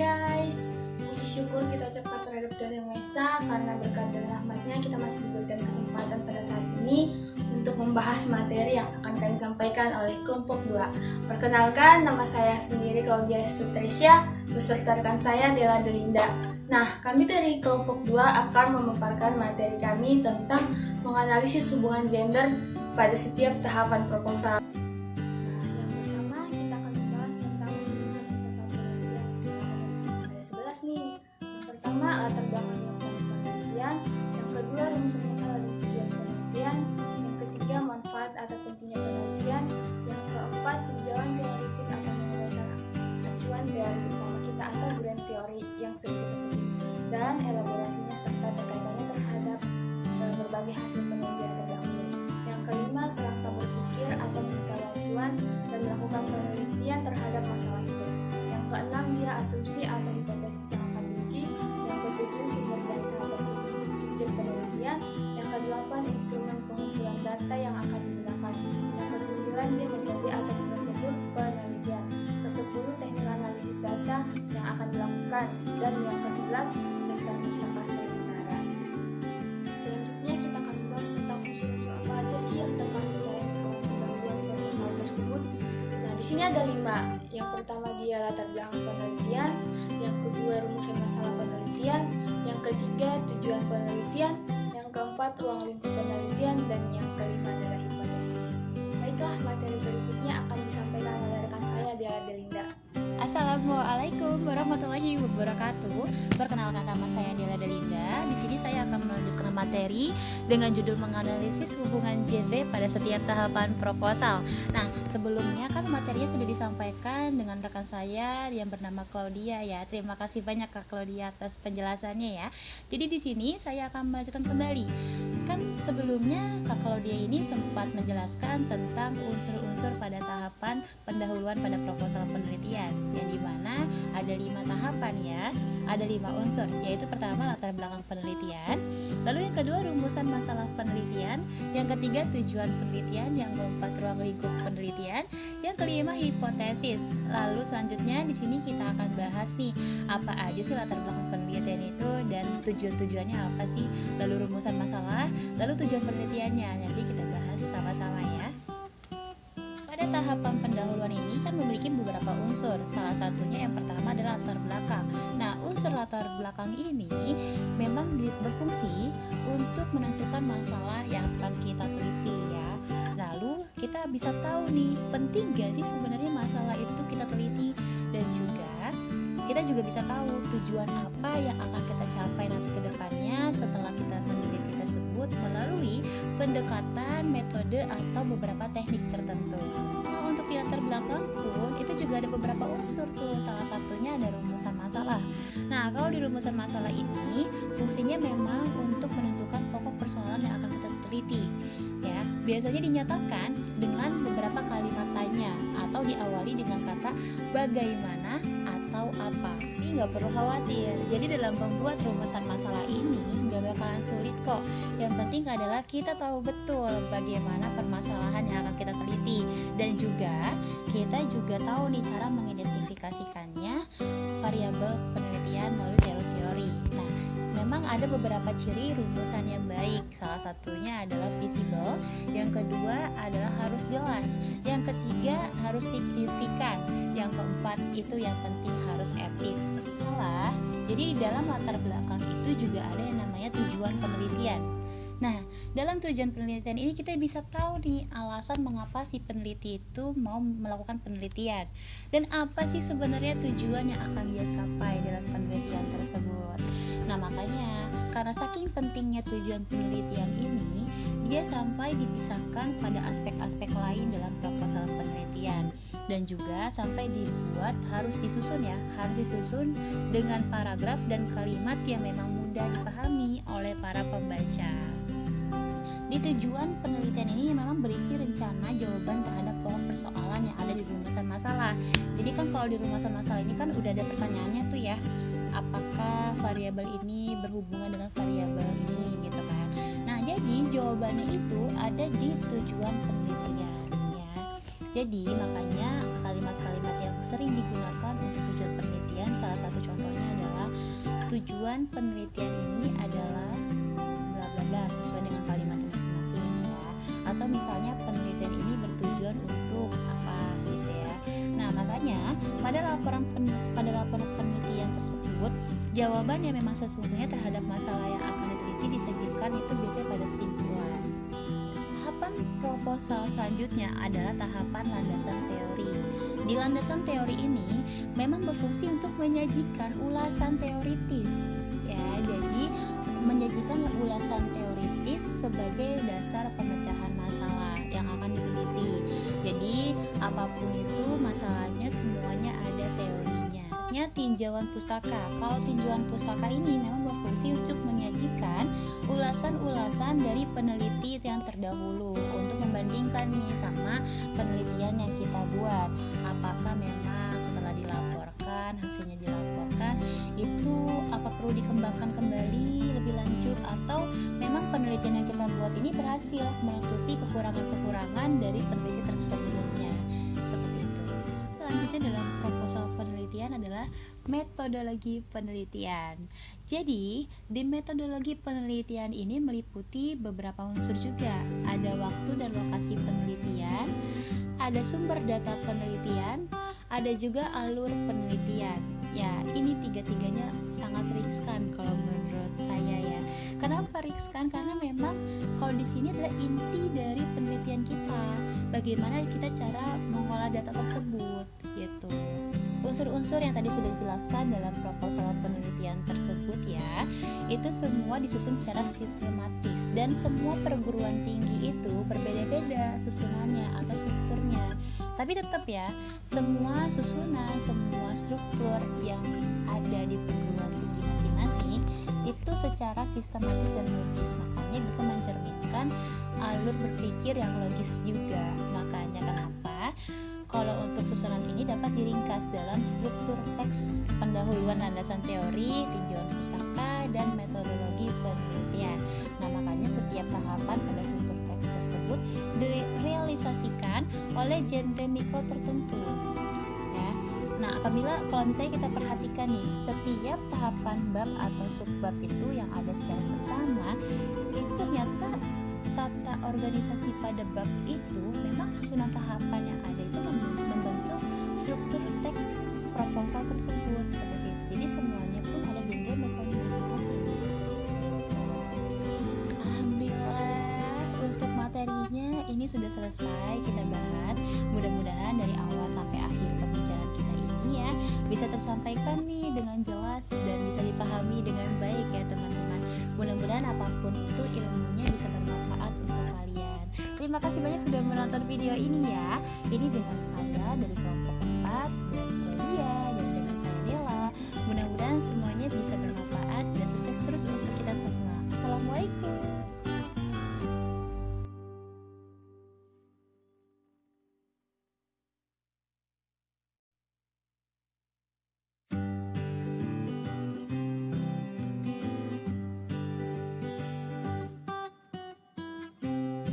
guys, puji syukur kita ucapkan terhadap Tuhan Yang Maha Esa karena berkat dan rahmatnya kita masih diberikan kesempatan pada saat ini untuk membahas materi yang akan kami sampaikan oleh kelompok 2. Perkenalkan, nama saya sendiri Claudia Estutrisya, beserta rekan saya Della Delinda. Nah, kami dari kelompok 2 akan memaparkan materi kami tentang menganalisis hubungan gender pada setiap tahapan proposal. Latar belakang penelitian, yang kedua rumus masalah dan tujuan penelitian, yang ketiga manfaat atau pentingnya penelitian, yang keempat tinjauan teoritis akan menggunakan acuan teori utama kita atau grand teori yang sering kita sebut, dan elaborasinya serta terkaitannya terhadap berbagai hasil penelitian terdahulu. Yang kelima kerangka berpikir atau mengikat acuan dan melakukan penelitian terhadap masalah itu. Yang keenam dia asumsi atau hipotesis yang akan diuji. Yang ketujuh sumber data atau subjek penelitian. Yang kedelapan instrumen pengumpulan data yang akan digunakan. Yang kesembilan dia metode atau prosedur penelitian. Kesepuluh teknik analisis data yang akan dilakukan. Dan yang ke-11 daftar pustaka sementara. Selanjutnya kita akan membahas tentang unsur-unsur apa aja sih yang terkandung dalam pendahuluan proposal tersebut. Nah, di sini ada 5. Yang pertama dia latar belakang penelitian, yang kedua rumusan masalah penelitian, yang ketiga tujuan penelitian, yang keempat ruang lingkup penelitian, dan yang kelima adalah hipotesis. Baiklah, materi berikutnya akan disampaikan oleh rekan saya Della Delinda. Assalamualaikum warahmatullahi wabarakatuh. Perkenalkan, nama saya Della Delinda. Di sini saya akan melanjutkan materi dengan judul menganalisis hubungan genre pada setiap tahapan proposal. Nah, sebelumnya kan materinya sudah disampaikan dengan rekan saya yang bernama Claudia ya. Terima kasih banyak Kak Claudia atas penjelasannya ya. Jadi di sini saya akan melanjutkan kembali. Kan sebelumnya Kak Claudia ini sempat menjelaskan tentang unsur-unsur pada tahapan pendahuluan pada proposal penelitian, yang dimana ada 5 tahapan ya, ada 5 unsur, yaitu pertama latar belakang penelitian, lalu yang kedua rumusan masalah penelitian, yang ketiga tujuan penelitian, yang keempat ruang lingkup penelitian, yang kelima hipotesis. Lalu selanjutnya di sini kita akan bahas nih apa aja sih latar belakang penelitian itu dan tujuan-tujuannya apa sih, lalu rumusan masalah, lalu tujuan penelitiannya. Nanti kita bahas sama-sama ya. Pada tahapan pendahuluan ini kan memiliki beberapa unsur. Salah satunya yang pertama adalah latar belakang. Nah, unsur latar belakang ini memang berfungsi untuk menentukan masalah yang akan kita teliti ya. Lalu kita bisa tahu nih, penting gak sih sebenarnya masalah itu kita teliti, dan juga kita juga bisa tahu tujuan apa yang akan kita capai nanti ke depannya setelah kita meneliti tersebut melalui pendekatan, metode, atau beberapa teknik tertentu. Nah, untuk di latar belakang pun itu juga ada beberapa unsur tuh, salah satunya ada rumusan masalah. Nah, kalau di rumusan masalah ini fungsinya memang untuk menentukan pokok persoalan yang akan kita teliti ya. Biasanya dinyatakan dengan beberapa kalimat tanya atau diawali dengan kata bagaimana atau apa. Ini nggak perlu khawatir. Jadi dalam membuat rumusan masalah ini nggak bakalan sulit kok. Yang penting adalah kita tahu betul bagaimana permasalahan yang akan kita teliti, dan juga kita juga tahu nih cara mengidentifikasikannya variabel penelitian melalui teori-teori. Nah, memang ada beberapa ciri rumusan yang baik. Salah satunya adalah visible, yang kedua adalah harus jelas, yang ketiga harus signifikan, yang keempat itu yang penting harus etis. Jadi di dalam latar belakang itu juga ada yang namanya tujuan penelitian. Nah, dalam tujuan penelitian ini kita bisa tahu nih alasan mengapa si peneliti itu mau melakukan penelitian, dan apa sih sebenarnya tujuan yang akan dia capai dalam penelitian tersebut. Nah, makanya karena saking pentingnya tujuan penelitian ini, dia sampai dipisahkan pada aspek-aspek lain dalam proposal penelitian, dan juga sampai dibuat harus disusun dengan paragraf dan kalimat yang memang mudah dipahami oleh para pembaca. Di tujuan penelitian ini memang berisi rencana jawaban terhadap pokok persoalan yang ada di rumusan masalah. Jadi kan kalau di rumusan masalah ini kan udah ada pertanyaannya tuh ya, apakah variabel ini berhubungan dengan variabel ini gitu kan. Nah, jadi jawabannya itu ada di tujuan penelitian ya. Jadi makanya kalimat-kalimat yang sering digunakan untuk tujuan penelitian kalian. Salah satu contohnya adalah tujuan penelitian ini adalah bla bla bla sesuai dengan kalimat masing-masing ya. Atau misalnya penelitian ini bertujuan untuk apa gitu ya. Nah, makanya pada laporan penelitian tersebut, jawaban yang memang sesungguhnya terhadap masalah yang akan diteliti disajikan itu biasanya pada simpulan. Tahapan proposal selanjutnya adalah tahapan landasan teori. Di landasan teori ini memang berfungsi untuk menyajikan ulasan teoritis ya. Jadi menyajikan ulasan teoritis sebagai dasar pemecahan masalah yang akan diteliti. Jadi apapun itu masalahnya semuanya ada teorinya. Tinjauan pustaka. Kalau tinjauan pustaka ini memang berfungsi untuk menyajikan ulasan-ulasan dari peneliti yang terdahulu untuk membandingkan nih sama penelitian yang kita buat. Apakah memang setelah dilaporkan, hasilnya dilaporkan itu apa perlu dikembangkan kembali lebih lanjut, atau memang penelitian yang kita buat ini berhasil menutupi kekurangan-kekurangan dari peneliti tersebelumnya. Seperti itu. Selanjutnya dalam proposal penelitian adalah metodologi penelitian. Jadi, di metodologi penelitian ini meliputi beberapa unsur juga. Ada waktu dan lokasi penelitian, ada sumber data penelitian, ada juga alur penelitian. Ya, ini tiga-tiganya sangat riskan kalau menurut saya ya. Kenapa riskan? Karena memang kalau di sini adalah inti dari penelitian kita. Bagaimana kita cara mengolah data tersebut gitu. Unsur-unsur yang tadi sudah dijelaskan dalam proposal penelitian tersebut ya, itu semua disusun secara sistematis, dan semua perguruan tinggi itu berbeda-beda susunannya atau strukturnya. Tapi tetap ya, semua susunan, semua struktur yang ada di perguruan tinggi masing-masing itu secara sistematis dan logis, makanya bisa mencerminkan alur berpikir yang logis juga. Makanya kenapa kalau untuk susunan ini dapat diringkas dalam struktur teks, pendahuluan landasan teori, tinjauan pustaka, dan metodologi penelitian. Nah, makanya setiap tahapan pada struktur teks tersebut direalisasikan oleh genre mikro tertentu. Ya. Nah, kalau misalnya kita perhatikan nih, setiap tahapan bab atau subbab itu yang ada secara seksama, itu ternyata tata organisasi pada bab itu memang susunan tahapan yang ada itu membentuk struktur teks proposal tersebut seperti itu. Jadi semuanya pun ada genre metode masing-masing. Alhamdulillah untuk materinya ini sudah selesai kita bahas. Mudah-mudahan dari awal sampai akhir pembicaraan kita ini ya bisa tersampaikan nih dengan jelas dan bisa dipahami dengan baik ya teman-teman. Mudah-mudahan apapun itu ilmunya bisa bermanfaat untuk kalian. Terima kasih banyak sudah menonton video ini ya. Ini dengan saya dari kelompok 4 dari Claudia.